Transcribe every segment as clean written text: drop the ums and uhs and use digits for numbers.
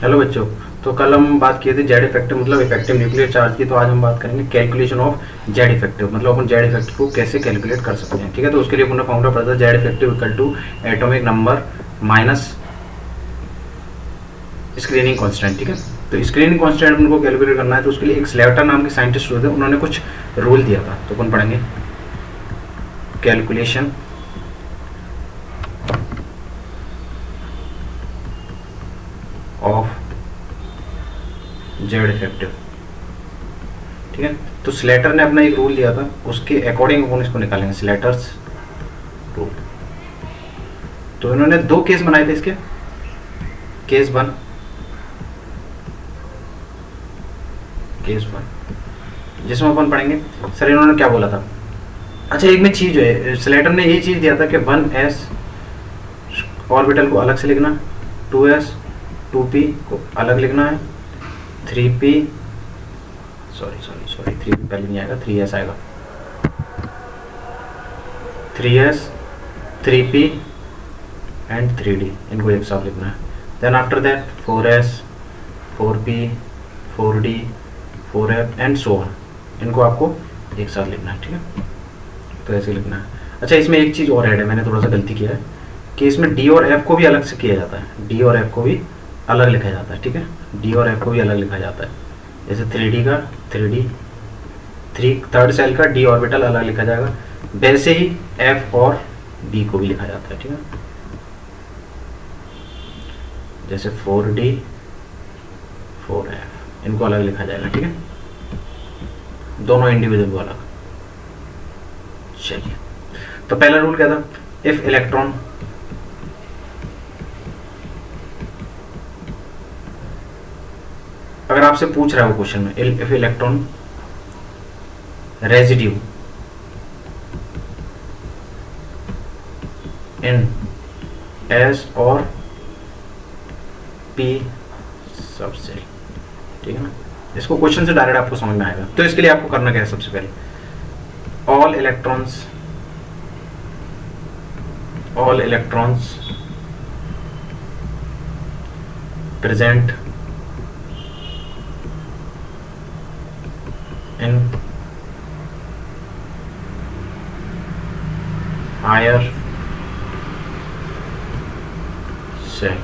Hello बच्चों। तो कल हम बात किए थे जेड इफेक्टिव मतलब इफेक्टिव न्यूक्लियर चार्ज की। तो आज हम बात करेंगे कैलकुलेशन ऑफ जेड इफेक्टिव मतलब अपन जेड इफेक्टिव को कैसे कैलकुलेट कर सकते हैं। ठीक है, तो उसके लिए अपना फॉर्मूला पता था Z effective equal to atomic number minus screening constant. ठीक है, तो स्क्रीनिंग कांस्टेंट उनको कैलकुलेट करना है तो उसके लिए एक स्लेटर नाम के साइंटिस्ट हुए थे, उन्होंने कुछ रूल दिया था। तो अपन पढ़ेंगे कैलकुलेशन ऑफ जेड इफेक्टिव। ठीक है, तो स्लेटर ने अपना एक रूल दिया था, उसके अकॉर्डिंग अपन इसको निकालेंगे स्लेटर्स रूल। तो इन्होंने दो केस बनाए थे इसके, केस वन, केस वन जिसमें अपन पढ़ेंगे सर इन्होंने क्या बोला था। अच्छा, एक में चीज है, स्लेटर ने ये चीज दिया था कि 1s ऑर्बिटल को अलग से लिखना, 2s 2p को अलग लिखना है, 3p सॉरी 3p पहले नहीं आएगा, 3s आएगा, 3s 3p एंड 3d इनको एक साथ लिखना है। Then after that 4s 4p 4d 4f and so on, इनको आपको एक साथ लिखना है। ठीक है, तो ऐसे लिखना है। अच्छा, इसमें एक चीज़ और ऐड है, मैंने थोड़ा सा गलती किया है कि इसमें डी और एफ को भी अलग से किया जाता है, डी और एफ को भी अलग लिखा जाता है। ठीक है, डी और एफ को भी अलग लिखा जाता है। जैसे 3d का 3d थर्ड सेल का डी ऑर्बिटल अलग लिखा जाएगा, वैसे ही एफ और बी को भी लिखा जाता है। ठीक है, जैसे 4d 4f इनको अलग लिखा जाएगा। ठीक है, दोनों इंडिविजुअल को अलग। चलिए, तो पहला रूल क्या था, इफ इलेक्ट्रॉन अगर आपसे पूछ रहा है वो क्वेश्चन में, if electron residue in S और पी सबसेल, ठीक है ना, इसको क्वेश्चन से डायरेक्ट आपको समझ में आएगा। तो इसके लिए आपको करना क्या है, सबसे पहले all electrons present in higher cell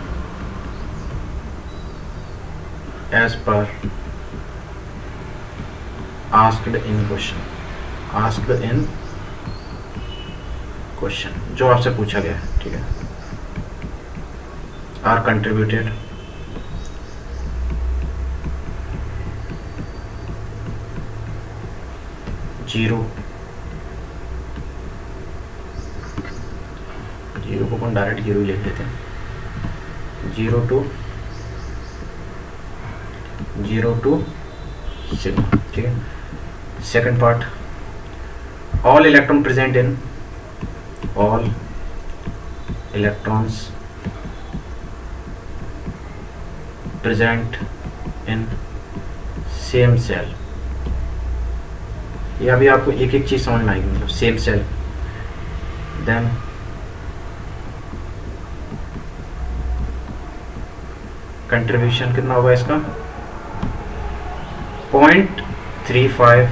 as per asked in question जो आपसे पूछा गया है। ठीक है, आर कंट्रीब्यूटेड जीरो को कौन डायरेक्ट जीरो ही लिख देते हैं, 0 to सिग्मा। ठीक है, second part, all electrons present in same cell। ये अभी आपको एक एक चीज समझ में आएगी, मतलब सेम सेल। देन कंट्रीब्यूशन कितना होगा इसका, 0.35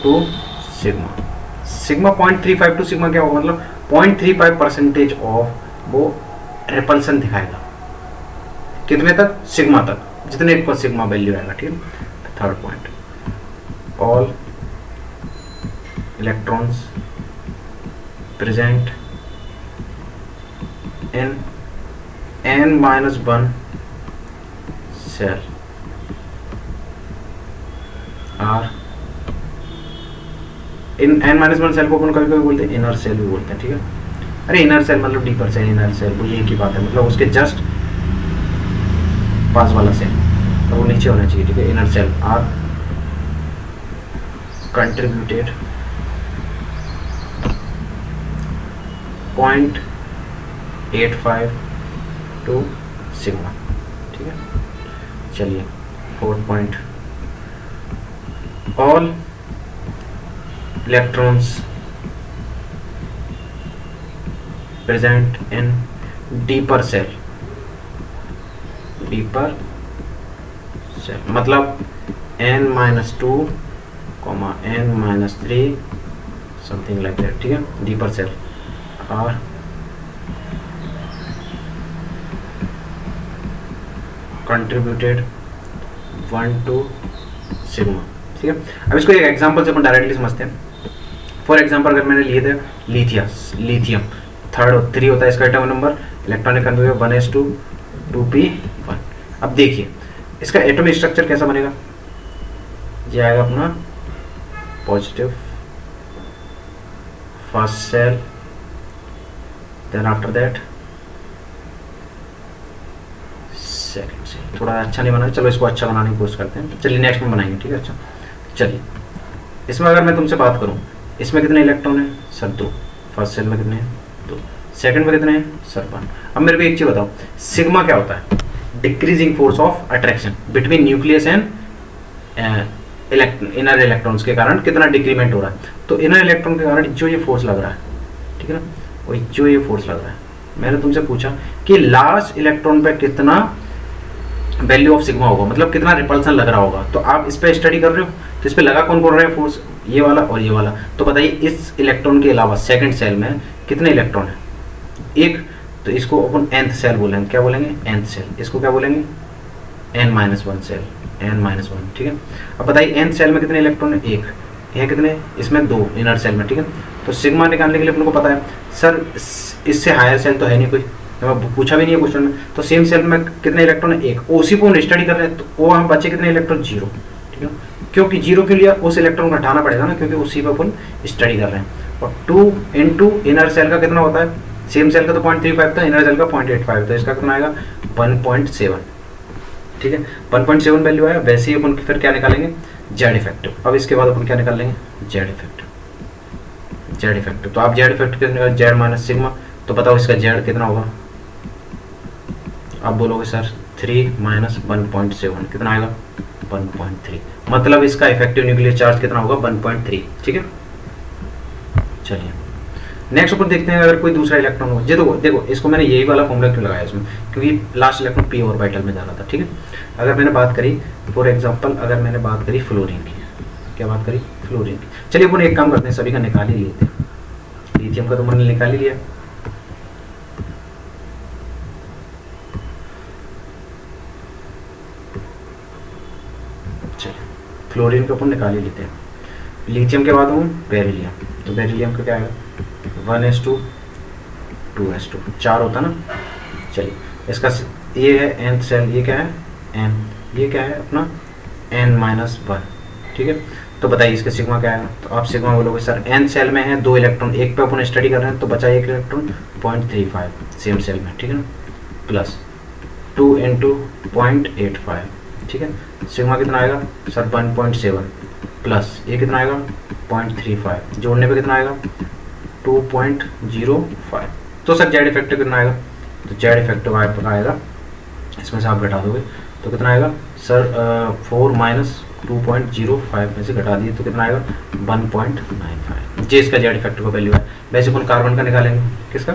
to sigma. Sigma 0.35 to sigma क्या होगा, मतलब 0.35% ऑफ वो रिपल्सन दिखाएगा, कितने तक, सिग्मा तक, जितने पर सिग्मा वैल्यू आएगा। ठीक है, third point, all electrons present in n-1 shell are, in n-1 shell को अपन कभी कभी बोलते हैं इनर सेल भी बोलते हैं। ठीक है, अरे इनर सेल मतलब डीपर सेल, इनर सेल वो एक ही बात है, मतलब उसके जस्ट पास वाला सेल और वो नीचे होना चाहिए। ठीक है, inner shell are contributed 0.85 to sigma. ठीक है, चलिए fourth point, all electrons present in deeper cell deeper shell, मतलब n-2 n-3 something like that, ठीक है, डी पर सेल और कंट्रीब्यूटेड 1 to सिग्मा, ठीक है। अब इसको एक एग्जांपल से अपन डायरेक्टली समझते हैं। फॉर एग्जांपल अगर मैंने लिए थे लिथियम थ्री होता है इसका atomic number, electronic configuration 1s2 2p1। अब देखिए इसका एटॉमिक स्ट्रक्चर कैसा बनेगा, ये आएगा अपना positive first shell, then after that second shell. थोड़ा अच्छा नहीं बना, चलो इसको अच्छा बनाने की कोशिश करते हैं, चलिए नेक्स्ट में बनाएंगे, ठीक है। अच्छा चलिए इसमें अगर मैं तुमसे बात करूं, इसमें कितने इलेक्ट्रॉन है सर 2, फर्स्ट सेल में कितने हैं 2, सेकंड में कितने हैं सर 1। अब मेरे को एक चीज बताओ, सिग्मा क्या होता है, decreasing force of attraction between nucleus and inner electrons के कारण कितना डिक्रीमेंट हो रहा है। तो इनर इलेक्ट्रॉन के कारण जो ये फोर्स लग रहा है, ठीक है ना, वही जो ये फोर्स लग रहा है, मैंने तुमसे पूछा कि लास्ट इलेक्ट्रॉन पे कितना वैल्यू ऑफ सिग्मा होगा, मतलब कितना रिपल्सन लग रहा होगा। तो आप इस पे स्टडी कर रहे हो, तो इस पे लगा कौन रहा है फोर्स, ये वाला और ये वाला। तो बताइए इस इलेक्ट्रॉन के अलावा सेकंड सेल में कितने इलेक्ट्रॉन है, एक, तो इसको अपन nth सेल बोलेंगे, क्या बोलेंगे nth सेल, इसको क्या बोलेंगे n-1 सेल, n-1, ठीक है। अब बताइए nth सेल में कितने इलेक्ट्रॉन है, एक है, कितने इसमें 2 इनर सेल में, ठीक है। तो सिग्मा निकालने के लिए अपन को पता है सर इससे हायर सेल तो है नहीं कोई, पूछा भी नहीं है क्वेश्चन में। तो सेम सेल में कितने इलेक्ट्रॉन है, एक, उसी को हम स्टडी कर रहे हैं, तो वो हम बचे कितने इलेक्ट्रॉन 0, ठीक है। क्योंकि 0 के लिए उस इलेक्ट्रॉन को हटाना पड़ेगा ना, क्योंकि उसी पर अपन स्टडी कर रहे हैं। और 2 इंटू इनर सेल का कितना होता है, सेम सेल का तो 0.35 था, इनर सेल का 0.85, तो इसका कितना आएगा 1.7, ठीक है। 1.7 वैल्यू आया, वैसे ही अपन फिर क्या निकालेंगे जेड इफेक्टिव। अब इसके बाद अपन क्या निकाल लेंगे जेड इफेक्टिव, जेड इफेक्टिव। तो आप जेड इफेक्टिव कितना निकाल, जेड माइनस सिग्मा, तो बताओ इसका जेड कितना होगा, आप बोलोगे सर 3 माइनस 1.7 कितना आएगा 1.3, मतलब इसका इफेक्टिव न्यूक्लियर चार्ज कितना होगा 1.3, ठीक है। चलिए नेक्स्ट ऊपर देखते हैं, अगर कोई दूसरा इलेक्ट्रॉन हो, ये तो देखो इसको मैंने यही वाला फॉर्मूला क्यों लगाया इसमें, क्योंकि लास्ट इलेक्ट्रॉन पी ऑर्बिटल में जा रहा था, ठीक है। अगर मैंने बात करी फॉर एग्जांपल, अगर मैंने बात करी फ्लोरीन की, क्या बात करी फ्लोरीन की, चलिए अपन एक काम करते हैं, सभी का निकाल ही लिए थे, लिथियम का तो मैंने निकाल ही लिया, फ्लोरीन को अपन निकाल ही लेते हैं। लिथियम के बाद हूँ बेरिलियम, तो बेरिलियम का क्या आएगा 1s2 2s2, 4 होता ना। चलिए इसका ये है nth सेल, ये क्या है n, ये क्या है अपना n-1, ठीक है। तो बताइए इसका सिग्मा क्या है, तो आप सिग्मा बोलोगे सर n सेल में है 2 इलेक्ट्रॉन, एक पे अपन स्टडी कर रहे हैं, तो बचा 1 इलेक्ट्रॉन 0.35 सेम सेल में, ठीक है ना, प्लस 2 इंटू 0.85, ठीक है। सिग्मा कितना आएगा सर 1.7 प्लस ये कितना आएगा 0.35, जोड़ने पे कितना आएगा 2.05। तो सर जेड इफेक्टिव कितना आएगा, तो जेड इफेक्टिव आएगा, इसमें से आप घटा दोगे तो कितना आएगा सर 4 माइनस 2.05 में से घटा दिए तो कितना आएगा 1.95, जे इसका जेड इफेक्टिव का वैल्यू है। वैसे अपन कार्बन का निकालेंगे, किसका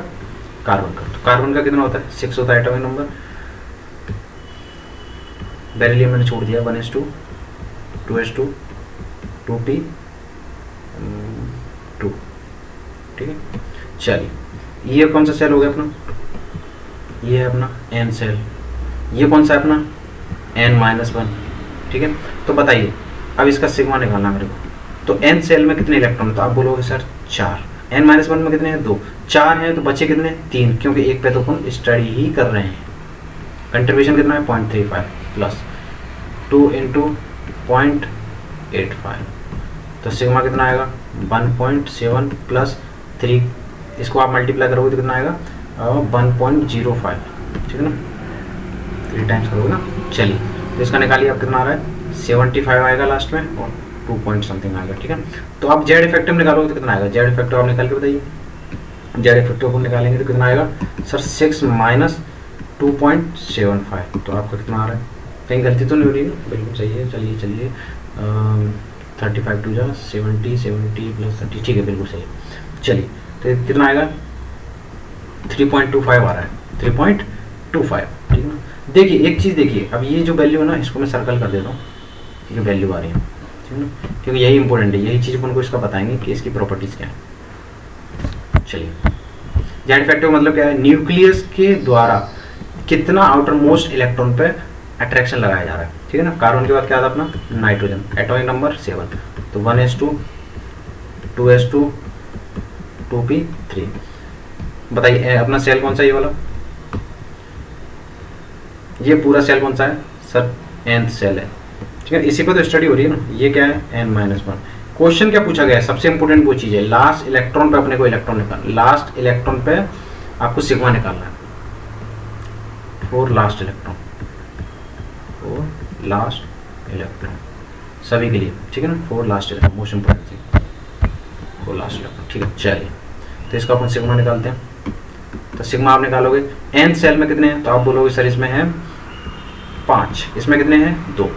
कार्बन का, तो कार्बन का कितना होता है 6 होता है एटॉमिक नंबर। बेरिलियम मैंने छोड़ दिया 1s2 2s2 2p2, ठीक है। चलिए ये कौन सा सेल हो गया अपना, ये है अपना n सेल, ये कौन सा है अपना n-1, ठीक है। तो बताइए अब इसका सिग्मा निकालना मेरे को, तो n सेल में कितने इलेक्ट्रॉन, तो आप बोलोगे सर 4, n-1 में कितने हैं 2, 4 हैं तो बच्चे कितने 3, क्योंकि एक पे तो अपन स्टडी ही कर रहे हैं। कंट्रीब्यूशन कितना है 0.35 प्लस 2 इंटू 0.85, तो सिग्मा कितना आएगा 1.7 प्लस 3, इसको आप मल्टीप्लाई करोगे तो कितना आएगा 1.05, ठीक है ना, 3 टाइम्स करोगे ना। चलिए तो इसका निकालिए आप कितना आ रहा है 75 आएगा लास्ट में और 2 पॉइंट समथिंग आएगा, ठीक है। तो आप जेड इफेक्टिव निकालोगे तो कितना आएगा, जेड इफेक्टिव आप निकाल के बताइए, जेड इफेक्टिव को निकालेंगे तो कितना आएगा सर 6 माइनस 2.75, तो आपका कितना आ रहा है, कहीं गलती तो नहीं हो रही है, बिल्कुल सही है। चलिए 35 टू जा 70 प्लस 30, ठीक है बिल्कुल सही है। चलिए तो कितना आएगा 3.25 आ रहा है, 3.25, ठीक है। ठीक है ना। देखिए एक चीज़ देखिए, अब ये जो वैल्यू है ना इसको मैं सर्कल कर देता हूँ, ये वैल्यू आ रही है, ठीक है ना, क्योंकि यही इंपॉर्टेंट है, यही चीज़ अपन को इसका बताएंगे कि इसकी प्रॉपर्टीज़ क्या है। चलिए, जेड इफेक्टिव मतलब क्या है, न्यूक्लियस के द्वारा कितना आउटर मोस्ट इलेक्ट्रॉन पे अट्रैक्शन लगाया जा रहा है, ठीक है ना। कार्बन के बाद क्या आता अपना नाइट्रोजन, एटॉमिक नंबर 7, तो 1s2 2s2 2p3। बताइए अपना सेल कौन सा, ये वाला, ये पूरा सेल कौन सा है सर, nth सेल है, ठीक है। इसी पर तो स्टडी हो रही है ना। ये क्या है n-1। क्वेश्चन क्या पूछा गया है, सबसे इंपॉर्टेंट वो चीज़ है, लास्ट इलेक्ट्रॉन पे अपने को इलेक्ट्रॉन निकालना, लास्ट इलेक्ट्रॉन पे आपको सिग्मा निकालना है, for last electron, for last electron सभी के लिए, ठीक है ना, for last electron most important thing, for last electron, ठीक है। चलिए, तो इसका अपन सिग्मा निकालते हैं। तो सिग्मा आप निकालोगे, एन सेल में कितने हैं, तो आप बोलोगे सर इसमें है 5, इसमें कितने हैं 2,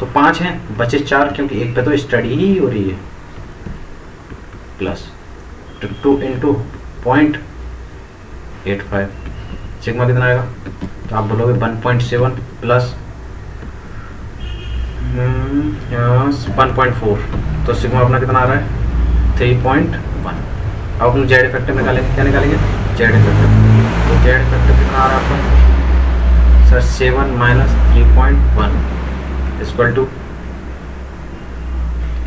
तो 5 हैं, बचे 4, क्योंकि एक पे तो स्टडी ही हो रही है, प्लस 2 इंटू 0.85, सिग्मा कितना आएगा, तो आप बोलोगे 1.7 प्लस 1.4, तो सिग्मा अपना कितना आ रहा है 3.1। अब हम जेड इफेक्टिव निकालेंगे, क्या निकालेंगे जेड इफेक्टिव, तो जेड इफेक्टिव कितना आ रहा है आपका सर 7 माइनस 3.1 इक्वल टू,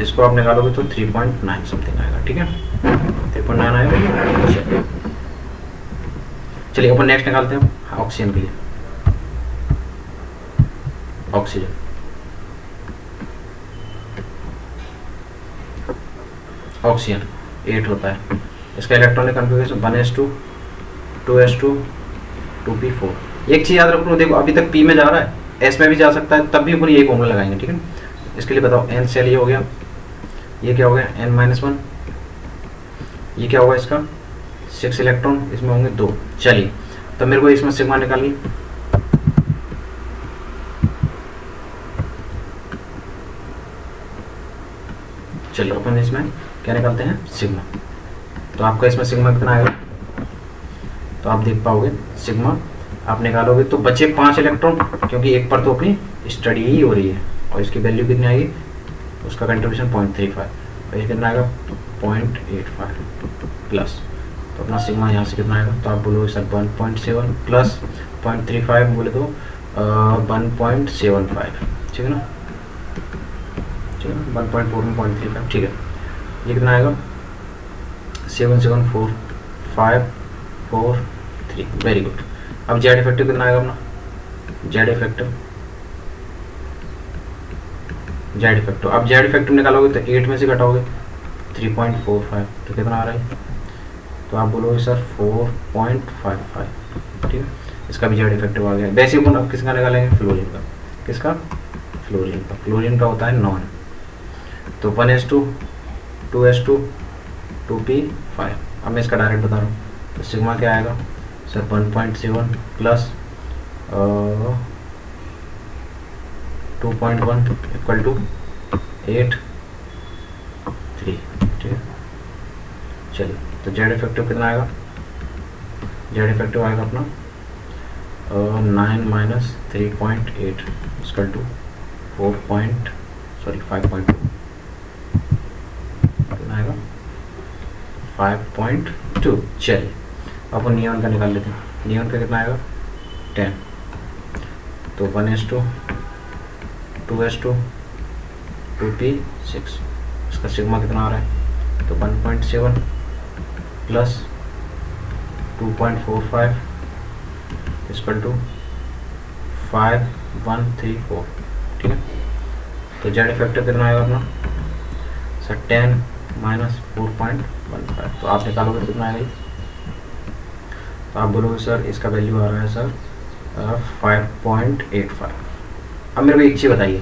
इसको आप निकालोगे तो 3.9 समथिंग आएगा, ठीक है 3.9 आएगा। चलिए अपन नेक्स्ट निकालते हैं ऑक्सीजन के लिए, ऑक्सीजन ऑक्सीजन 8 होता है, इसका electronic configuration 1s2 2s2 2p4। एक चीज़ याद रखो, देखो अभी तक p में जा रहा है, s में भी जा सकता है, तब भी अपन यही फॉर्मूला लगाएंगे, ठीक है। इसके लिए बताओ n सेल ये हो गया, ये क्या हो गया n-1, ये क्या होगा इसका 6 इलेक्ट्रॉन, इसमें होंगे 2। चलिए, तब मेरे को इसमें सिग्मा निकालिए, चलिए अपन इसमें क्या निकालते हैं सिग्मा, तो आपका इसमें सिग्मा कितना आएगा, तो आप देख पाओगे सिग्मा आप निकालोगे तो बचे 5 इलेक्ट्रॉन, क्योंकि एक पर तो अपनी स्टडी ही हो रही है, और इसकी वैल्यू कितनी आएगी, उसका कंट्रीब्यूशन 0.35, और ये कितना आएगा 0.85 प्लस, तो अपना सिग्मा यहाँ से कितना आएगा, तो आप बोलोगे सर 1.7 प्लस 0.35 बोले तो 1.75, ठीक है ना, ठीक है 1.4 में 0.35, ठीक है। ये कितना आएगा 774,543, वेरी गुड। अब जेड इफेक्टिव कितना आएगा अपना, जेड इफेक्टिव अब जेड इफेक्टिव निकालोगे तो 8 में से घटाओगे 3.45, तो कितना आ रहा है, तो आप बोलोगे सर 4.55, ठीक है। इसका भी जेड इफेक्टिव आ गया। वैसे अपन अब किसका निकालेंगे, फ्लोरीन का, किसका फ्लोरीन का होता है नॉन, तो 1s2 2s2 2p5। अब मैं इसका डायरेक्ट बता रहा हूँ, तो सिग्मा क्या आएगा सर 1.7 प्लस 2.1 इक्वल टू 8.3, ठीक है। चलिए, तो जेड इफेक्टिव कितना आएगा, जेड इफेक्टिव आएगा अपना 9 माइनस 3.8 इक्वल टू 5.2 कितना आएगा 5.2। चलिए, अपन नियॉन का निकाल लेते हैं, नियॉन का कितना आएगा 10, तो 1s2 2s2 2p6, इसका सिग्मा कितना आ रहा है, तो 1.7 प्लस 2.45 इक्वल टू 5134, ठीक है। तो जेड इफेक्टिव कितना आएगा अपना सर 10 माइनस 4.15, तो आप निकालोगे तो कितना आएगा, तो आप बोलोगे सर इसका वैल्यू आ रहा है सर 5.85। अब मेरे को एक चीज़ बताइए,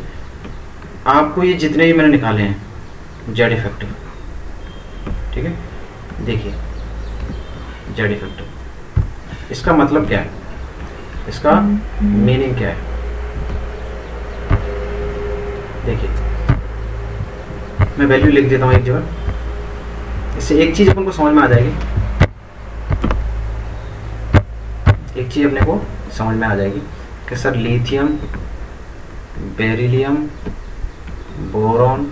आपको ये जितने भी मैंने निकाले हैं जेड इफेक्टिव, ठीक है, देखिए जेड इफेक्टिव, इसका मतलब क्या है, इसका मीनिंग क्या है, देखिए मैं वैल्यू लिख देता हूँ एक जगह, इससे एक चीज़ अपन को समझ में आ जाएगी, एक चीज़ अपने को समझ में आ जाएगी कि sir lithium, beryllium, boron,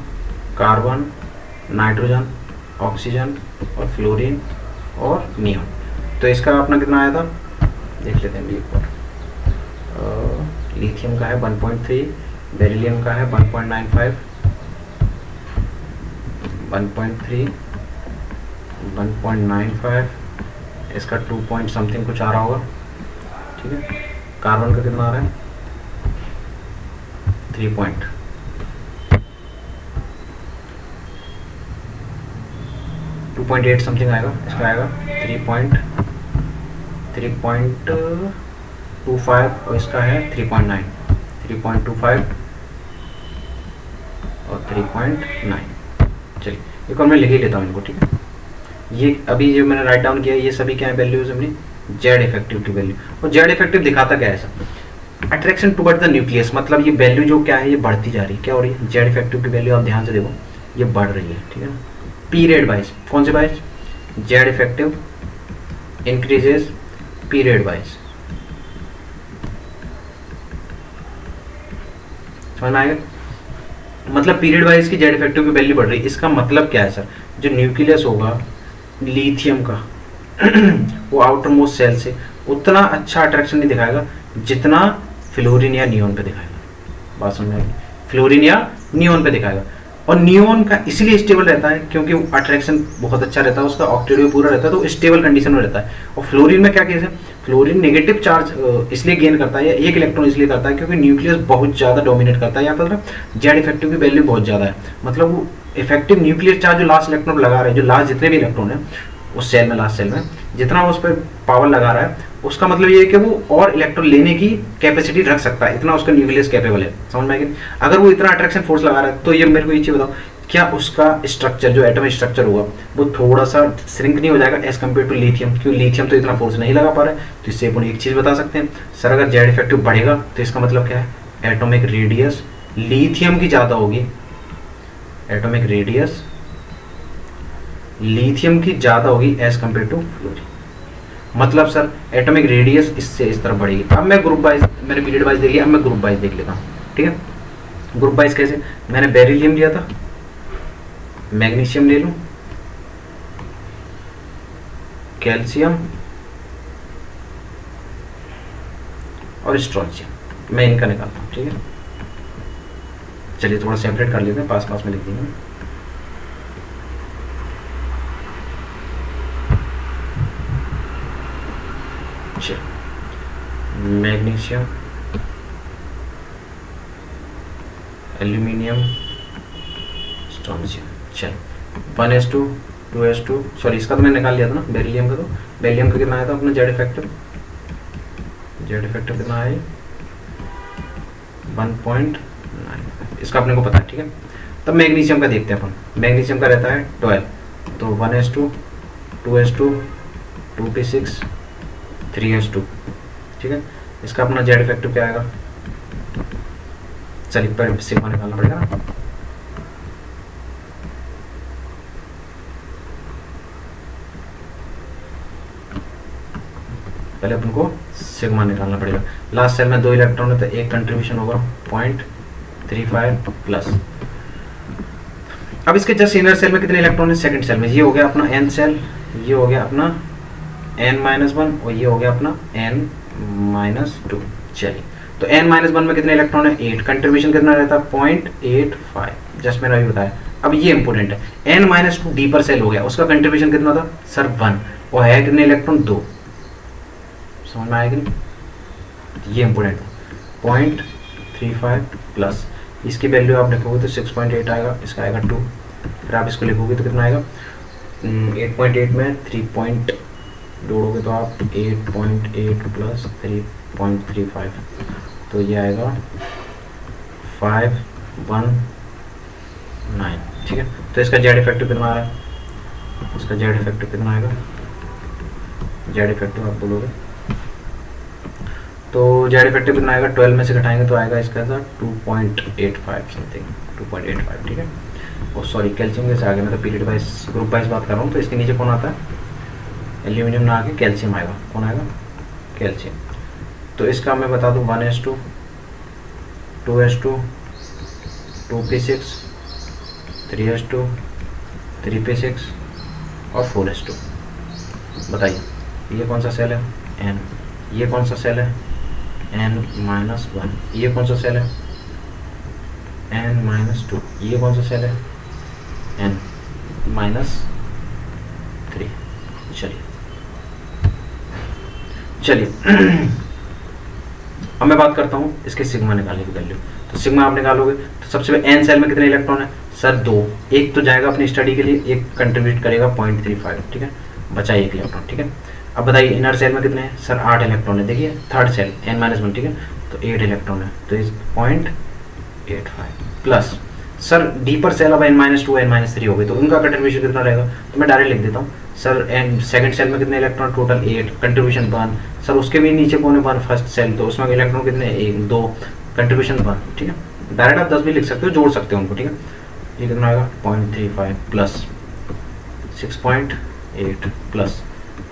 carbon, nitrogen, oxygen और फ्लोरीन और नियॉन। तो इसका अपना कितना आया था देख लेते हैं एक बार। लिथियम का है 1.3, बेरिलियम का है 1.95, 1.3, 1.95, इसका 2 पॉइंट समथिंग कुछ आ रहा होगा, ठीक है। कार्बन का कितना आ रहा है 3 पॉइंट, टू पॉइंट 8 समथिंग आएगा, इसका आएगा 3.25 और इसका है 3.9, 3.25 और 3.9। चलिए एक और मैं लिख ही लेता हूँ इनको, ठीक है। ये अभी जो मैंने राइट डाउन किया ये सभी क्या है वैल्यूज अपनी जेड इफेक्टिव की वैल्यू। और जेड इफेक्टिव दिखाता क्या है sir, attraction toward the nucleus, मतलब ये वैल्यू जो क्या है ये बढ़ती जा रही है। क्या हो रही है, जेड इफेक्टिव की वैल्यू आप ध्यान से देखो ये बढ़ रही है, ठीक है। पीरियड वाइज, कौन से wise, Z effective increases period wise, समझ में आएगा। मतलब पीरियड वाइज की जेड इफेक्टिव की वैल्यू बढ़ रही है। इसका मतलब क्या है सर, जो न्यूक्लियस होगा लिथियम का वो आउटर मोस्ट सेल से उतना अच्छा अट्रैक्शन नहीं दिखाएगा जितना फ्लोरीन या नियोन पे दिखाएगा। बात समझ में आएगी, फ्लोरीन या नियोन पे दिखाएगा। और नियोन का इसलिए स्टेबल रहता है क्योंकि अट्रैक्शन बहुत अच्छा रहता है उसका, ऑक्टेट पूरा रहता है तो स्टेबल कंडीशन में रहता है। और फ्लोरीन में क्या केस है, फ्लोरीन नेगेटिव चार्ज इसलिए गेन करता है या एक इलेक्ट्रॉन इसलिए करता है क्योंकि न्यूक्लियस बहुत ज़्यादा डोमिनेट करता है, या फिर जेड इफेक्टिव की वैल्यू बहुत ज़्यादा है। मतलब वो इफेक्टिव न्यूक्लियर चार्ज जो लास्ट इलेक्ट्रॉन लगा रहे हैं, जो लास्ट जितने भी इलेक्ट्रॉन है उस सेल में, लास्ट सेल में जितना उस पर पावर लगा रहा है उसका मतलब ये है कि वो और इलेक्ट्रॉन लेने की कैपेसिटी रख सकता है, इतना उसका न्यूक्लियस कैपेबल है। समझ में आएगी। अगर वो इतना अट्रैक्शन फोर्स लगा रहा है तो ये मेरे को ये चीज़ बताओ, क्या उसका स्ट्रक्चर जो एटॉमिक स्ट्रक्चर होगा वो थोड़ा सा श्रिंक नहीं हो जाएगा एज कम्पेयर टू लिथियम, क्योंकि लिथियम तो इतना फोर्स नहीं लगा पा रहा है। तो इससे अपन एक चीज़ बता सकते हैं सर, अगर जेड इफेक्टिव बढ़ेगा तो इसका मतलब क्या है, एटॉमिक रेडियस लिथियम की ज़्यादा होगी, एटॉमिक रेडियस लिथियम की ज़्यादा होगी एज कम्पेयर टू फ्लोरीन। मतलब सर एटॉमिक रेडियस इससे इस तरफ बढ़ेगी। अब मैं ग्रुप वाइज, मैंने पीरियड वाइज देख लिया, अब मैं ग्रुप वाइज देख लेता हूँ, ठीक है। ग्रुप वाइज कैसे, मैंने बेरिलियम लिया था, मैग्नीशियम ले लूँ, कैल्शियम और स्ट्रोंशियम, मैं इनका निकालता हूँ, ठीक है। चलिए थोड़ा सेपरेट कर लेते हैं, पास पास में लिख देंगे। Magnesium, aluminium, strontium. चल 1s2 2s2, सॉरी इसका तो मैंने निकाल लिया था ना बेरिलियम का। तो बेरिलियम का कितना आया था अपना जेड इफेक्टिव, जेड इफेक्टिव कितना आया 1.9, इसका अपने को पता है, ठीक है। तब मैग्नीशियम का देखते हैं अपन। मैग्नीशियम का रहता है 12, तो 1s2 2s2 2p6 3s2, ठीक है। इसका अपना जेड इफेक्टिव क्या आएगा, चलिए पहले सिग्मा निकालना पड़ेगा ना। पहले अपन को सिग्मा निकालना पड़ेगा। लास्ट सेल में 2 इलेक्ट्रॉन है तो एक कंट्रीब्यूशन होगा 0.35 प्लस। अब इसके जस्ट इनर सेल में कितने इलेक्ट्रॉन है, सेकंड सेल में ये हो गया अपना n सेल, ये हो गया अपना n-1 और ये हो गया अपना n-2। चलिए तो n-1 में कितने इलेक्ट्रॉन है 8, कंट्रीब्यूशन कितना रहता है 0.85, जस्ट मैंने अभी बताया। अब ये इंपॉर्टेंट है, n-2 डीपर सेल हो गया, उसका कंट्रीब्यूशन कितना था सर 1 और है कितने इलेक्ट्रॉन 2, समझ में आएगी नहीं। ये इंपॉर्टेंट है 0.35 प्लस, इसकी वैल्यू आप लिखोगे तो 6.8 आएगा, इसका आएगा 2, फिर आप इसको लिखोगे तो कितना आएगा 8.8 में 3 जोड़ोगे तो आप 8.8 प्लस 3.35, तो ये आएगा 519, ठीक है। तो इसका जेड इफेक्टिव कितना आया, इसका जेड इफेक्टिव कितना आएगा, जेड इफेक्टिव आप बोलोगे तो जेड इफेक्टिव कितना आएगा, 12 में से घटाएंगे तो आएगा इसका 2.85 समथिंग, 2.85, ठीक है। और सॉरी कैल्शियम कैसे आ गया, मैं तो पीरियड वाइज ग्रुप वाइज बात कर रहा हूँ। तो इसके नीचे कौन आता है, एल्यूमिनियम ना आके कैल्शियम आएगा, कौन आएगा कैल्शियम। तो इसका मैं बता दूँ 1s2, 2s2, 2p6, 3s2, 3p6 और 4s2। बताइए ये कौन सा सेल है? n। ये कौन सा सेल है? n-1। ये कौन सा सेल है? n-2। ये कौन सा सेल है? n-3। चलिए अब मैं बात करता हूँ इसके सिग्मा निकालने की वैल्यू। तो सिग्मा आप निकालोगे तो सबसे पहले n सेल में कितने इलेक्ट्रॉन है सर? 2। एक तो जाएगा अपनी स्टडी के लिए, एक कंट्रीब्यूट करेगा 0.35, ठीक है, बचा 1 इलेक्ट्रॉन, ठीक है। अब बताइए इनर सेल में कितने हैं सर? 8 इलेक्ट्रॉन है। देखिए थर्ड सेल n-1, ठीक है, तो 8 इलेक्ट्रॉन है, तो इस 0.85 प्लस सर डीपर सेल अब n-2 n-3 हो गई, तो उनका कंट्रीब्यूशन कितना रहेगा? तो मैं डायरेक्ट लिख देता हूँ सर। एंड सेकंड सेल में कितने इलेक्ट्रॉन? Total 8, contribution 1। सर उसके भी नीचे कौन है? 1 फर्स्ट सेल, तो उसमें इलेक्ट्रॉन कितने? 1, 2, कंट्रीब्यूशन 1, ठीक है। डायरेक्ट आप 10 भी लिख सकते हो, जोड़ सकते हो उनको, ठीक है। ये कितना आएगा? 0.35 प्लस 6.8 प्लस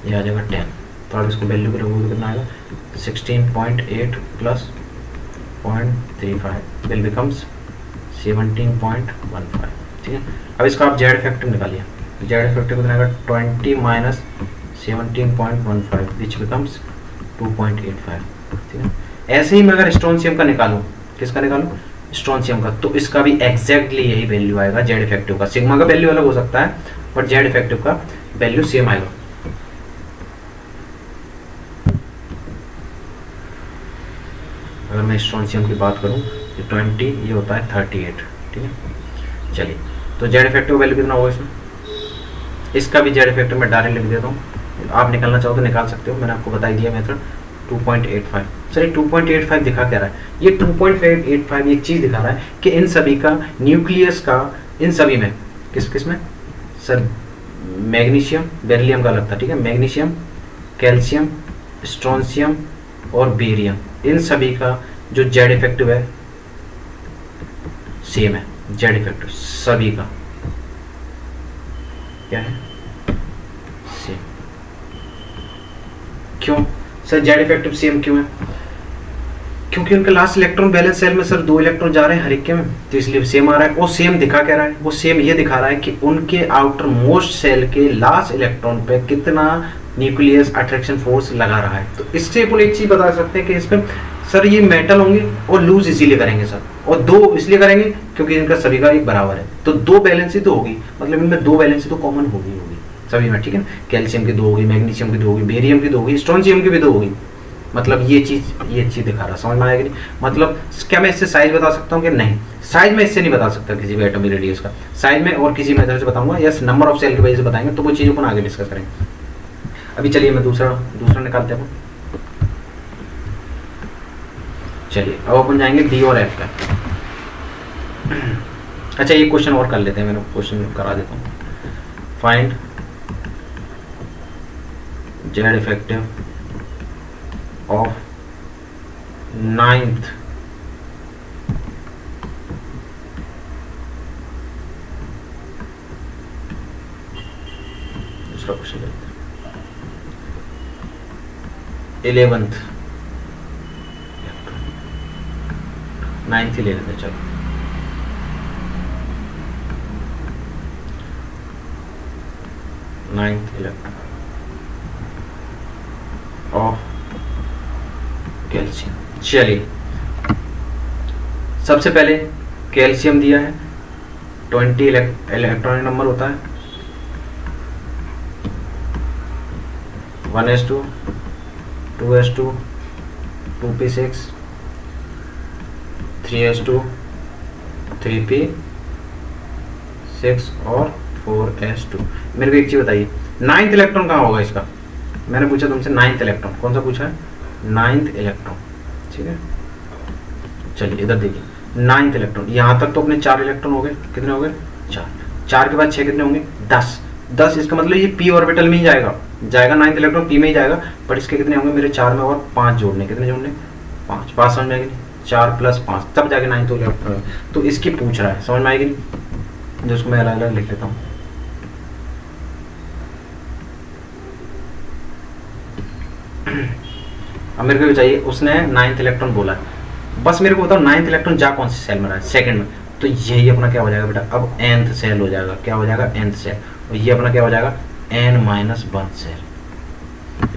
ये आ जाएगा 10। तो आप इसको वैल्यू करोगे तो कितना आएगा? 16.8 प्लस 0.35 विल बिकम्स 17.15, ठीक है। अब इसका आप जेड फैक्टर निकालिए। जेड फैक्टर कितना आएगा? 20 माइनस 17.15 विच बिकम्स 2.85, ठीक है। ऐसे ही मैं अगर स्ट्रोंशियम का निकालूं, किसका निकालूं? स्ट्रोंशियम का, तो इसका भी एग्जैक्टली यही वैल्यू आएगा जेड इफेक्टिव का। सिग्मा का वैल्यू अलग हो सकता है बट जेड इफेक्टिव का वैल्यू सेम आएगा। अगर मैं स्ट्रोंशियम की बात करूं तो 20, ये होता है 38, ठीक है। चलिए तो जेड इफेक्टिव वैल्यू कितना होगा इसमें? इसका भी जेड इफेक्टिव मैं डायरेक्ट लिख देता हूँ, आप निकालना चाहो तो निकाल सकते हो, मैंने आपको बता दिया मेथड। 2.85। सर ये 2.85 दिखा क्या रहा है? ये 2.85 एक चीज़ दिखा रहा है कि इन सभी का न्यूक्लियस का, इन सभी में किस किस में सर? मैग्नीशियम, बेरिलियम का अलग था, ठीक है, मैग्नीशियम, कैल्शियम, स्ट्रोंशियम और बेरियम, इन सभी का जो जेड इफेक्टिव है सेम है। जेड इफेक्टिव सभी का क्या है? सेम। क्यों सर जेड इफेक्टिव सेम क्यों है? क्योंकि उनका लास्ट इलेक्ट्रॉन बैलेंस सेल में सर 2 इलेक्ट्रॉन जा रहे हैं हर एक के में, तो इसलिए सेम आ रहा है। वो सेम दिखा क्या रहा है? वो सेम ये दिखा रहा है कि उनके आउटर मोस्ट सेल के लास्ट इलेक्ट्रॉन पे कितना न्यूक्लियस अट्रैक्शन फोर्स लगा रहा है। तो इससे अपन एक चीज बता सकते हैं कि इसमें सर ये मेटल होंगे और लूज इसीलिए करेंगे सर, और 2 इसलिए करेंगे क्योंकि इनका सभी का एक बराबर है, तो 2 बैलेंसी तो होगी, मतलब इनमें 2 बैलेंसी तो कॉमन होगी सभी में, ठीक है। कैल्शियम की 2 होगी, मैग्नीशियम की 2 होगी, बेरियम की 2 होगी, स्ट्रोंशियम की भी 2 होगी। मतलब ये चीज दिखा रहा, समझ में आएगी नहीं? मतलब क्या मैं इससे साइज बता सकता हूँ कि नहीं? साइज में इससे नहीं बता सकता किसी भी एटॉमिक रेडियस का। साइज में और किसी मेथड से बताऊंगा, यस नंबर ऑफ सेल की वजह से बताएंगे, तो वो चीज़ अपन आगे डिस्कस करेंगे। अभी चलिए मैं दूसरा निकालते हैं। चलिए अब अपन जाएंगे डी और एफ का। अच्छा ये क्वेश्चन और कर लेते हैं, मैंने क्वेश्चन करा देता हूँ। Find Z effective of 9th दूसरा क्वेश्चन लेते हैं। 11th 9th ही ले लेते हैं, चलो। Ninth electron of calcium. चलिए सबसे पहले कैल्शियम दिया है, 20 इलेक्ट्रॉनिक नंबर होता है, 1s2, 2s2, 2p6, 3s2, 3p6 और 4s2। मेरे को एक चीज बताइए, 9th इलेक्ट्रॉन कहाँ होगा इसका? मैंने पूछा तुमसे 9th इलेक्ट्रॉन, कौन सा पूछा है? 9th इलेक्ट्रॉन, ठीक है। चलिए इधर देखिए 9th इलेक्ट्रॉन, यहाँ तक तो अपने 4 इलेक्ट्रॉन हो गए, कितने हो गए? 4। 4 के बाद 6 कितने होंगे? 10। 10 इसका मतलब ये p ऑर्बिटल में ही जाएगा 9th इलेक्ट्रॉन p में ही जाएगा, पर इसके कितने होंगे? मेरे 4 में और 5 जोड़ने, कितने जोड़ने? 5। 5 समझ में आएगी नहीं? 4 + 5 तब जाके 9th इलेक्ट्रॉन। तो इसकी पूछ रहा है, समझ में आएगी नहीं? जिसको मैं अलग अलग लिख लेता हूँ। अब मेरे को चाहिए, उसने 9th इलेक्ट्रॉन बोला है, बस मेरे को बताओ 9th इलेक्ट्रॉन जा कौन सी सेल में रहा है, सेकंड में, तो यही अपना क्या हो जाएगा बेटा, अब nth सेल हो जाएगा, क्या हो जाएगा, nth सेल, और ये अपना क्या हो जाएगा, n-1 सेल।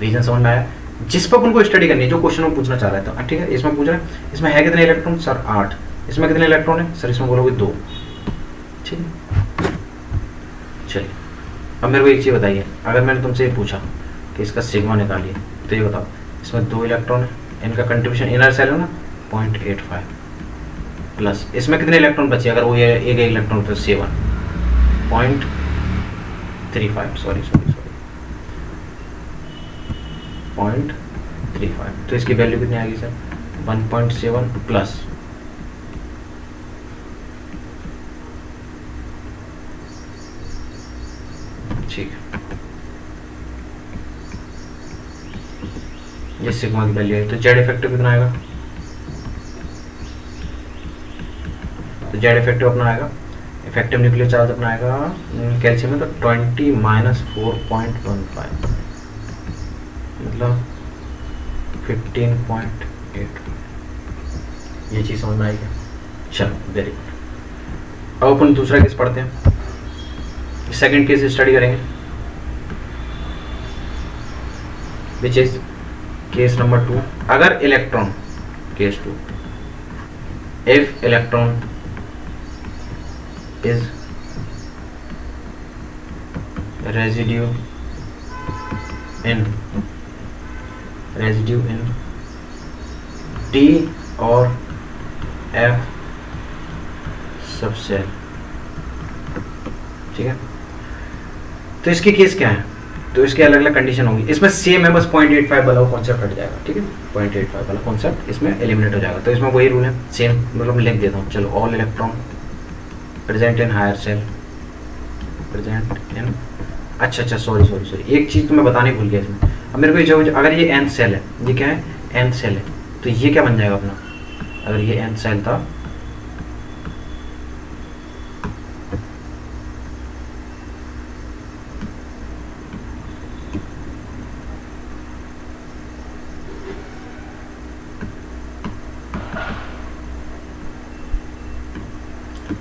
रीजन समझ में आया? जिस पर उनको स्टडी करनी है, जो क्वेश्चन में पूछना चाह रहा था, ठीक है। इसमें पूछ रहे हैं इसमें है कितने इलेक्ट्रॉन, सर 8, इसमें कितने इलेक्ट्रॉन है, सर इसमें बोलोगे 2, ठीक है। चलिए अब मेरे को एक चीज़ बताइए, अगर मैंने तुमसे ये पूछा कि इसका सिग्मा निकालिए, तो ये बताओ, इसमें 2 इलेक्ट्रॉन है, इनका कंट्रीब्यूशन इनर सेल है ना 0.85, प्लस इसमें कितने इलेक्ट्रॉन बचे, अगर वो ये एक इलेक्ट्रॉन तो 7.35, सॉरी 0.35, तो इसकी वैल्यू कितनी आएगी सर, 1.7 प्लस ठीक है, ये सिग्मा की वैल्यू है। तो जेड इफेक्टिव कितना आएगा, तो जेड इफेक्टिव अपना आएगा, इफेक्टिव न्यूक्लियर चार्ज अपना आएगा कैल्शियम में तो 20 माइनस 4.15, मतलब 15.8, ये चीज़ समझ में आएगी। चलो वेरी गुड। अब अपन दूसरा केस पढ़ते हैं, सेकंड केस स्टडी करेंगे, विच इज केस नंबर 2। अगर electron, case 2, if electron is residue in D और F सबसेल, ठीक है। तो इसके केस क्या है, तो इसके अलग अलग कंडीशन होंगी, इसमें सेम है, बस 0.85 वाला कॉन्सेप्ट हट जाएगा, ठीक है, 0.85 वाला कॉन्सेप्ट इसमें एलिमिनेट हो जाएगा। तो इसमें वही रूल है सेम, मतलब लिख देता हूँ, चलो, all electron present in higher shell, present in, अच्छा सॉरी एक चीज़ तो मैं बताने भूल गया इसमें। अब मेरे को जो, अगर ये nth सेल है, ये क्या है, nth सेल है, तो ये क्या बन जाएगा अपना, अगर ये nth सेल था,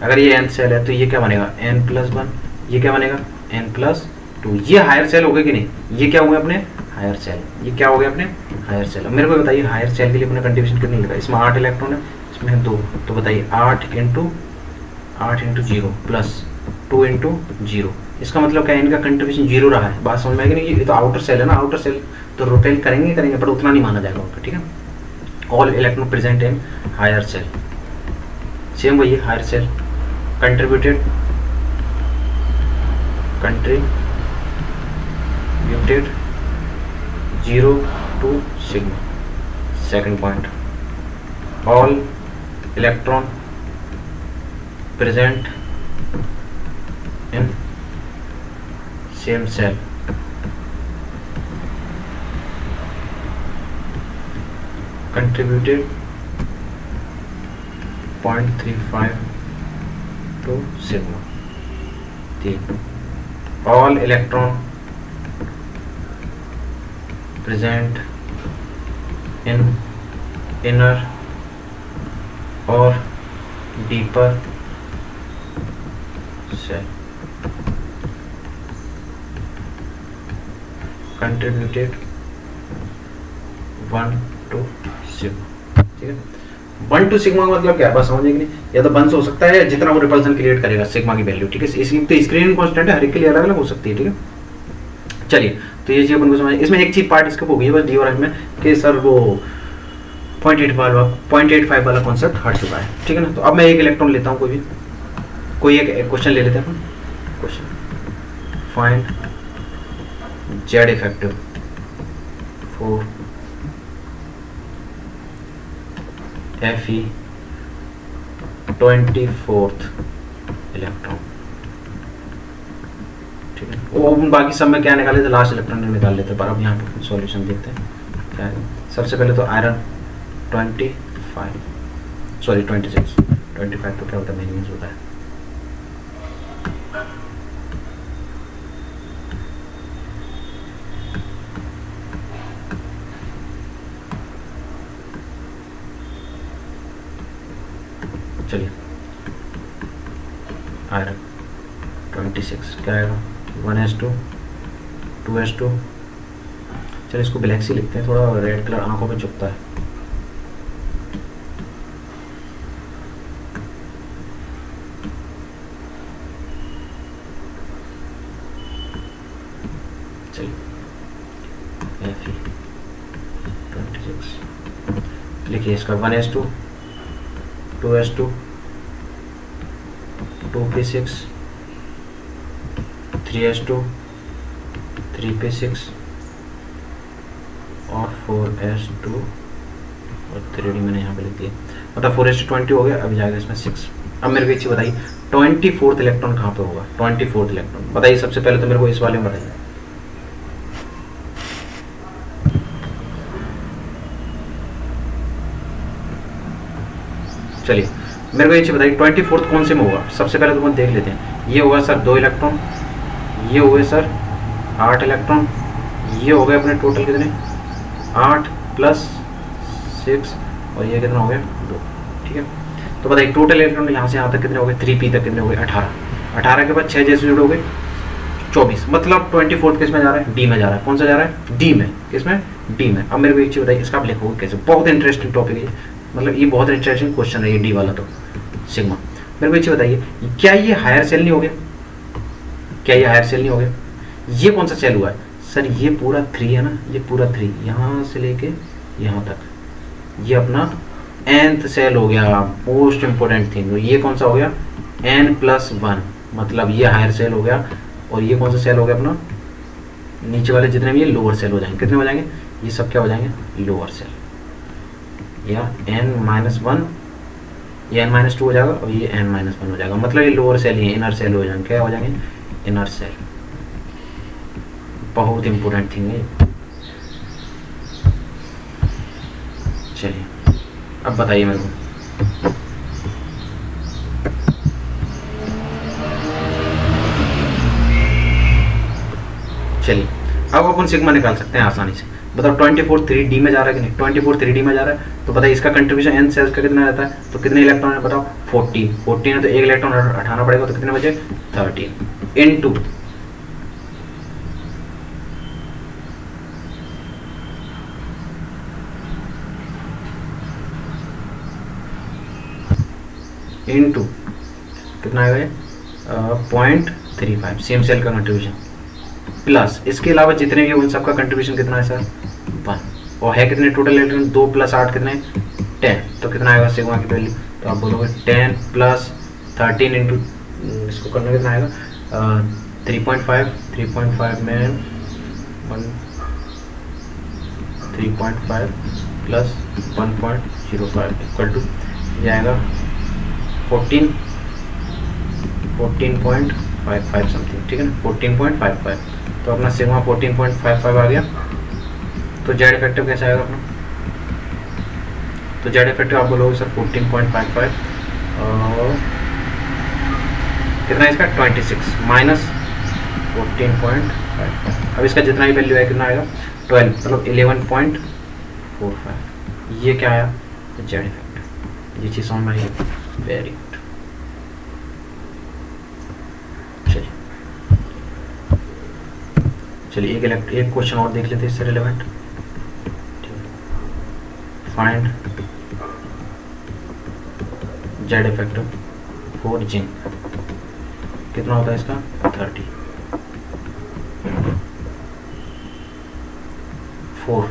अगर ये nth सेल है तो ये क्या बनेगा, n+1, ये क्या बनेगा, n+2, ये हायर सेल हो गए कि नहीं, ये क्या हुए अपने हायर सेल, ये क्या हो गया अपने हायर सेल। अब मेरे को बताइए हायर सेल के लिए अपने कंट्रीब्यूशन कितनी लगा, इसमें 8 इलेक्ट्रॉन है, इसमें 2, तो बताइए 8 इंटू 0 प्लस 2 इंटू 0, इसका मतलब क्या है, इनका कंट्रीब्यूशन 0 रहा है। बात समझ में आएगी नहीं, ये तो आउटर सेल है ना, आउटर सेल तो रोटेट करेंगे पर उतना नहीं माना जाएगा उनका, ठीक है। All electron present in higher shell, same वही higher shell, contributed 0 to sigma. Second point, all electron present in same cell contributed 0.35 to sigma. 3, all electron present in inner or deeper cell contributed 1 to sigma, ठीक है। 1 to sigma का मतलब क्या है, बस समझे कि नहीं, या तो 1 से हो सकता है जितना वो रिपल्सन क्रिएट करेगा सिग्मा की वैल्यू, ठीक है। इसकी तो स्क्रीनिंग कांस्टेंट है, हर एक के लिए अलग अलग हो सकती है, ठीक है। चलिए तो ये चीज अपन को समझ, इसमें एक चीज पार्ट स्किप हो गई बस डी और एफ में कि सर वो 0.85 वाला कॉन्सेप्ट हट चुका है, ठीक है ना। तो अब मैं एक इलेक्ट्रॉन लेता हूँ, कोई एक क्वेश्चन ले लेते हैं अपन। Question, find Z effective for Fe 24th electron, ठीक है। वो बाकी सब में क्या निकाले थे, लास्ट इलेक्ट्रॉन निकाल लेते, पर अब यहाँ पर सॉल्यूशन देखते हैं क्या है। सबसे पहले तो आयरन 26, तो क्या होता है, मैंगनीज होता है। चलिए आयरन 26 क्या आएगा 1s2 2s2। चलिए इसको ब्लैक से लिखते हैं, थोड़ा रेड कलर आंखों पे चुभता है। Fe 26 लिखिए इसका 1s2 2s2 2p6 3s2 3p6 और 4s2 और 3d मैंने यहाँ पे लिख दिया, मतलब 4s2 20 हो गया। अभी जाएगा इसमें 6। अब मेरे को एक चीज़ बताइए 24th इलेक्ट्रॉन कहाँ पे होगा? 24th इलेक्ट्रॉन बताइए सबसे पहले तो मेरे को इस वाले में बताइए। चलिए मेरे को ये चीज़ बताइए 24th कौन से में होगा? सबसे पहले तो हम देख लेते हैं। ये होगा सर 2 इलेक्ट्रॉन, ये हुए सर 8 इलेक्ट्रॉन, ये हो गए अपने टोटल कितने 8 + 6 और ये कितना हो गया 2। ठीक है, तो बताइए टोटल इलेक्ट्रॉन यहाँ से यहाँ तक कितने हो गए 3p तक कितने हो गए 18। 18 के बाद 6 जैसे जुड़े हो गए 24, मतलब 24th किस में जा रहा है? डी में जा रहा है। कौन सा जा रहा है? डी में। किस में? डी में। अब मेरे को एक चीज़ बताइए इसका आप लिखोगे कैसे? बहुत इंटरेस्टिंग टॉपिक है, मतलब ये बहुत इंटरेस्टिंग क्वेश्चन है ये डी वाला। तो सिग्मा मेरे को एक चीज़ बताइए क्या ये हायर सेल नहीं हो गया? क्या ये हायर सेल नहीं हो गया? ये कौन सा सेल हुआ है सर? ये पूरा 3 है ना, ये पूरा 3 यहाँ से लेके यहाँ तक, ये अपना nth सेल हो गया। मोस्ट इंपोर्टेंट थिंग ये कौन सा हो गया? n+1, मतलब ये हायर सेल हो गया। और ये कौन सा सेल हो गया अपना? नीचे वाले जितने भी ये लोअर सेल हो जाएंगे। कितने हो जाएंगे? ये सब क्या हो जाएंगे? लोअर सेल, या n-1, ये n-2 हो जाएगा और ये n-1 हो जाएगा, मतलब ये लोअर सेल ही इनर सेल हो जाएंगे। क्या हो जाएंगे? Inner shell. बहुत इंपॉर्टेंट थिंग है। चलिए अब बताइए मेरे को चलिए अब अपन सिग्मा निकाल सकते हैं आसानी से। बताओ 24 3d में जा रहा है कि नहीं? 24 3d में जा रहा है तो बताइए इसका कंट्रीब्यूशन n सेल्स का कितना रहता है? तो कितने इलेक्ट्रॉन है बताओ? 14 है तो एक इलेक्ट्रॉन हटाना पड़ेगा, तो कितने बचे? 13 इनटू इनटू कितना आएगा ये? 0.35 सेम सेल का कंट्रीब्यूशन, प्लस इसके अलावा जितने भी उन सबका कंट्रीब्यूशन कितना है सर? 1। और है कितने टोटल इलेक्ट्रॉन? 2 + 8 कितने? 10। तो कितना आएगा सिग्मा की वैल्यू? तो आप बोलोगे 10 + 13 इंटू इसको करना कितना आएगा? 3.5 में 3.5 + 1.05 इक्वल टू जाएगा 14.55 समथिंग। ठीक है ना, 14.55। तो अपना सिग्मा 14.55 आ गया। तो जेड इफेक्टिव कैसे आएगा अपना? तो जेड इफेक्टिव आप बोलोगे सर 14.55 और कितना इसका? 26 माइनस 14.55। अब इसका जितना ही वैल्यू है कितना आएगा? 12, मतलब 11.45। ये क्या आया? Z effective. ये चीज़ समझ में आई? Very good. चलिए एक क्वेश्चन और देख लेते हैं इससे relevant. Find Z effective for zinc. कितना होता है इसका? 30। 4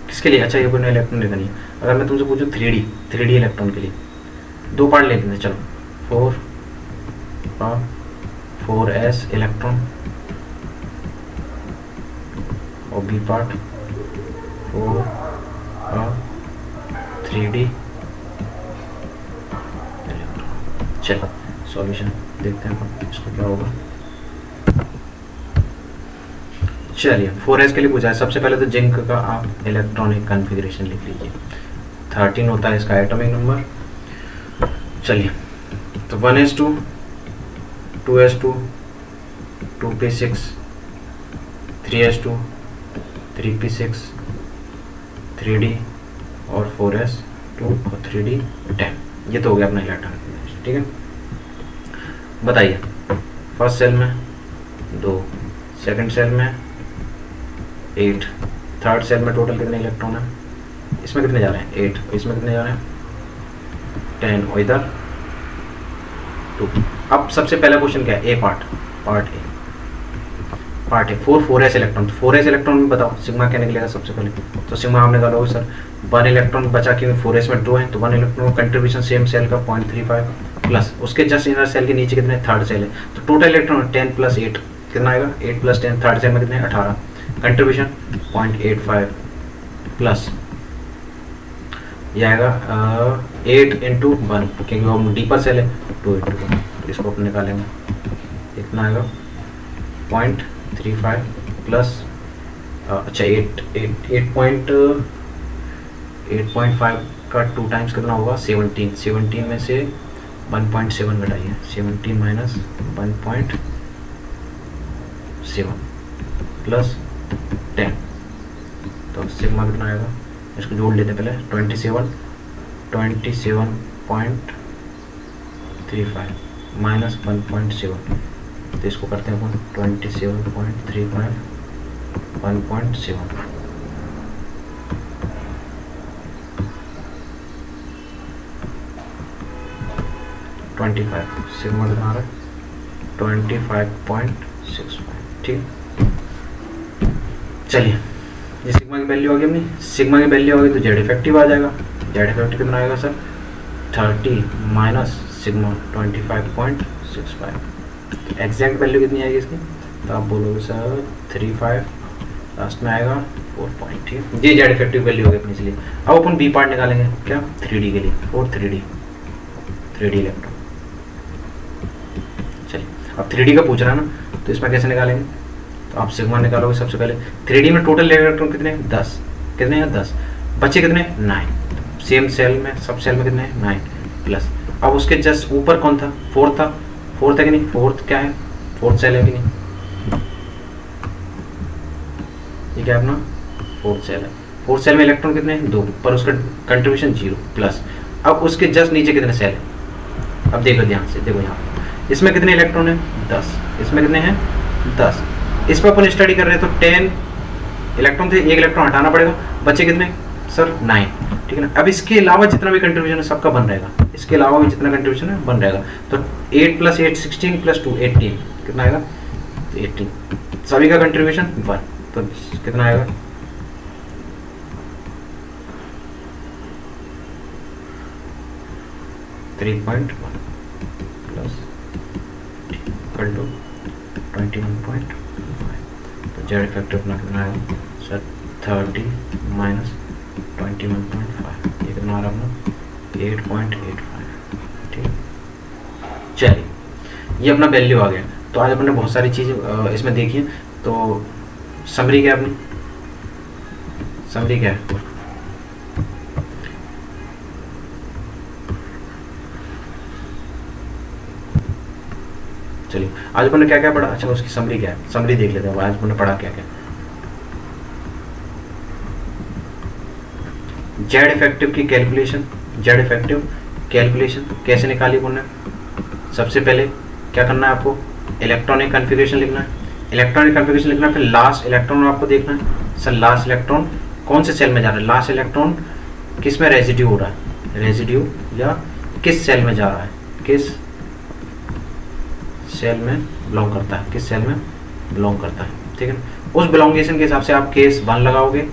किसके लिए? अच्छा ये कोई इलेक्ट्रॉन लेता नहीं है। अगर मैं तुमसे पूछूं 3D इलेक्ट्रॉन के लिए 2 पार्ट लेते हैं। चलो 4s इलेक्ट्रॉन और बी पार्ट 3D इलेक्ट्रॉन। चलो सॉल्यूशन देखते हैं इसको क्या होगा। चलिए 4s के लिए पूछा है। सबसे पहले तो जिंक का आप इलेक्ट्रॉनिक कॉन्फ़िगरेशन लिख लीजिए। 13 होता है इसका एटॉमिक नंबर। चलिए तो 1s2 2s2 2p6 3s2 3p6 3d और 4s2 और 3d 10। ये तो हो गया अपना इलेक्ट्रॉन, ठीक है। बताइए फर्स्ट सेल में 2, सेकंड सेल में 8, थर्ड सेल में टोटल कितने इलेक्ट्रॉन है, इसमें कितने जा रहे हैं 8, इसमें कितने जा रहे हैं 10, और इधर 2। अब सबसे पहला क्वेश्चन क्या है, ए पार्ट है 4s इलेक्ट्रॉन। तो 4s इलेक्ट्रॉन में बताओ सिग्मा क्या निकलेगा सबसे पहले, तो सिग्मा हमने निकालोगे सर 1 इलेक्ट्रॉन बचा, क्योंकि 4s में 2 है, तो 1 इलेक्ट्रॉन कंट्रीब्यूशन सेम सेल का 0.35 प्लस उसके जस्ट इनर सेल के नीचे कितने, थर्ड सेल है, तो टोटल इलेक्ट्रॉन 10 + 8 कितना आएगा, 8 + 10, थर्ड सेल में कितने 18, कंट्रीब्यूशन 0.85 प्लस ये आएगा 8 × 1, क्योंकि वो डीपर सेल है 2 × 1, तो इसको अपन निकालेंगे, इतना आएगा 0.35 प्लस अच्छा 8.5 का 2 टाइम्स कितना होगा 17 में से 1.7 घटाइए, 17 - 1.7 प्लस 10, तो सिग्मा कितना आएगा, इसको जोड़ लेते पहले 27.35 माइनस 1.7, तो इसको करते हैं अपन 27.35 1.7, सिग्मा कितना आ रहा है 25.65, ठीक। चलिए ये सिग्मा की वैल्यू आ गई अपनी, सिग्मा की वैल्यू आ गई तो जेड इफेक्टिव आ जाएगा, जेड इफेक्टिव कितना आएगा sir 30 minus sigma 25.65, exact value कितनी आएगी इसकी, तो आप बोलोगे सर 35, लास्ट में आएगा 4 पॉइंट, ठीक है। ये जेड इफेक्टिव वैल्यू होगी अपनी, इसलिए अब अपन बी पार्ट निकालेंगे क्या 3D के लिए, और 3D इलेक्ट्रॉन। चलिए अब 3D का पूछ रहा है ना, तो इसमें कैसे निकालेंगे, तो आप सिग्मा निकालोगे सबसे पहले, 3D में टोटल इलेक्ट्रॉन कितने हैं 10, कितने हैं 10, बचे कितने 9, सेम सेल में सब सेल में कितने 9 प्लस, अब उसके जस्ट ऊपर कौन था, फोर्थ है कि नहीं, फोर्थ क्या है, फोर्थ सेल है कि नहीं, ये क्या है अपना फोर्थ सेल है, फोर्थ सेल में इलेक्ट्रॉन कितने हैं 2, पर उसका कंट्रीब्यूशन 0 प्लस, अब उसके जस्ट नीचे कितने सेल है, अब देखो ध्यान से, देखो यहाँ इसमें कितने इलेक्ट्रॉन है 10, इसमें कितने हैं 10, इस पर अपन स्टडी कर रहे हैं तो 10 इलेक्ट्रॉन थे, 1 इलेक्ट्रॉन हटाना पड़ेगा, बचे कितने सर 9, ठीक है ना। अब इसके अलावा जितना भी कंट्रीब्यूशन है सबका बन रहेगा, इसके अलावा भी जितना कंट्रीब्यूशन है बन रहेगा, तो 8 + 8 16 + 2 18 कितना आएगा, तो 18, सभी का कंट्रीब्यूशन 1, तो कितना आएगा 3.1 प्लस इक्वल टू 21.5, तो जेड इफेक्टिव अपना कितना आएगा सर 30 माइनस 21.5, ये कितना आ रहा है अपना 8.85, ठीक है। चलिए ये अपना वैल्यू आ गया, तो आज अपने बहुत सारी चीज़ इसमें देखिए, तो समरी क्या है अपनी, समरी क्या है, चलिए आज अपन ने क्या क्या पढ़ा, अच्छा उसकी समरी क्या है, समरी देख लेते हैं आज अपन ने पढ़ा क्या क्या। जेड इफेक्टिव की कैलकुलेशन, जेड इफेक्टिव कैलकुलेशन कैसे निकाली अपन ने, सबसे पहले क्या करना है आपको, इलेक्ट्रॉनिक कन्फिग्रेशन लिखना है, इलेक्ट्रॉनिक कन्फिग्रेशन लिखना है, फिर लास्ट इलेक्ट्रॉन आपको देखना है, सर लास्ट इलेक्ट्रॉन कौन से सेल में जा रहा है, लास्ट इलेक्ट्रॉन किस में रेजिड्यू हो रहा है, रेजिड्यू या किस सेल में जा रहा है, किस सेल में बिलोंग करता है, किस सेल में बिलोंग करता है, ठीक है। उस बिलोंगेशन के हिसाब से आप केस 1 लगाओगे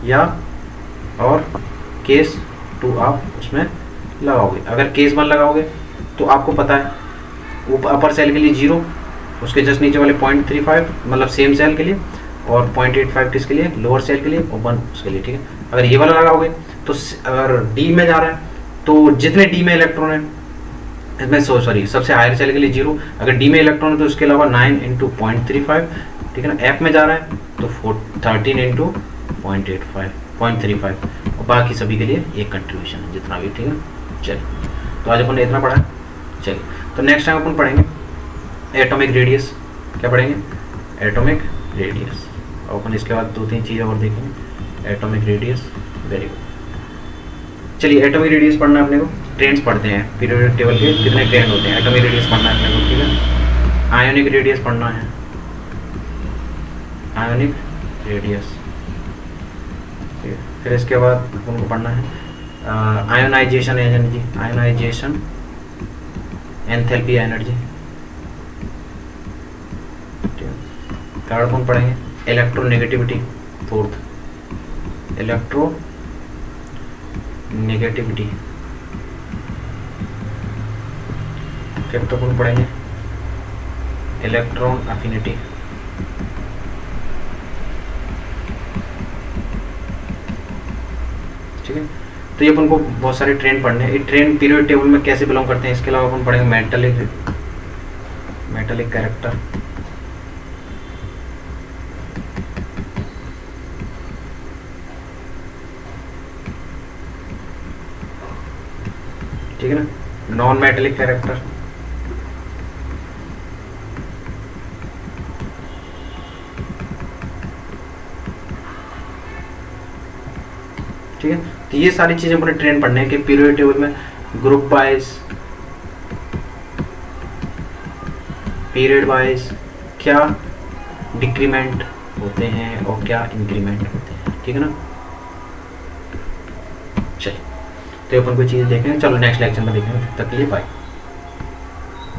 या और केस 2 आप उसमें लगाओगे। अगर केस 1 लगाओगे तो आपको पता है अपर सेल के लिए 0, उसके जस्ट नीचे वाले 0.35 मतलब सेम सेल के लिए, और 0.85 किसके लिए, लोअर सेल के लिए, और 1 उसके लिए, ठीक है। अगर ये वाला लगाओगे तो अगर डी में जा रहा है तो जितने डी में इलेक्ट्रॉन है इसमें सॉरी सबसे हायर सेल के लिए 0, अगर डी में इलेक्ट्रॉन है तो उसके अलावा 9 × 0.35, ठीक है ना। एफ में जा रहा है तो 13 × 0.35 और बाकी सभी के लिए एक कंट्रीब्यूशन है जितना भी, ठीक है। चलिए तो आज अपन ने इतना पढ़ा, चलिए तो नेक्स्ट टाइम अपन पढ़ेंगे एटॉमिक रेडियस, क्या पढ़ेंगे एटॉमिक रेडियस, और अपन इसके बाद 2-3 चीज़ें और देखेंगे, एटॉमिक रेडियस, वेरी गुड। चलिए एटॉमिक रेडियस पढ़ना है अपने को, ट्रेंड्स पढ़ते हैं, पीरियोडिक टेबल के कितने ट्रेंड होते हैं, एटॉमिक रेडियस पढ़ना है अपने को, ठीक है। आयोनिक रेडियस पढ़ना है, आयोनिक रेडियस, ठीक है। फिर इसके बाद उनको पढ़ना है ionisation energy, ionisation enthalpy energy, ठीक है। थर्ड कौन पढ़ेंगे, electronegativity, fourth electro negativity, fifth कौन पढ़ेंगे, इलेक्ट्रॉन अफिनिटी, ठीक है। तो ये अपन को बहुत सारे ट्रेंड पढ़ने हैं। ये ट्रेंड पीरियड टेबल में कैसे बिलोंग करते हैं, इसके अलावा अपन पढ़ेंगे मेटलिक, मेटलिक कैरेक्टर, ठीक है ना, नॉन मेटलिक कैरेक्टर, ठीक है। तो ये सारी चीजें अपने ट्रेंड पढ़ने हैं कि पीरियड टेबल में ग्रुप वाइज, पीरियड वाइज क्या डिक्रीमेंट होते हैं और क्या इंक्रीमेंट होते हैं, ठीक है ना। चलिए तो अपन कोई चीज़ देखेंगे, चलो नेक्स्ट लेक्चर में देखेंगे, तब तक के लिए बाय।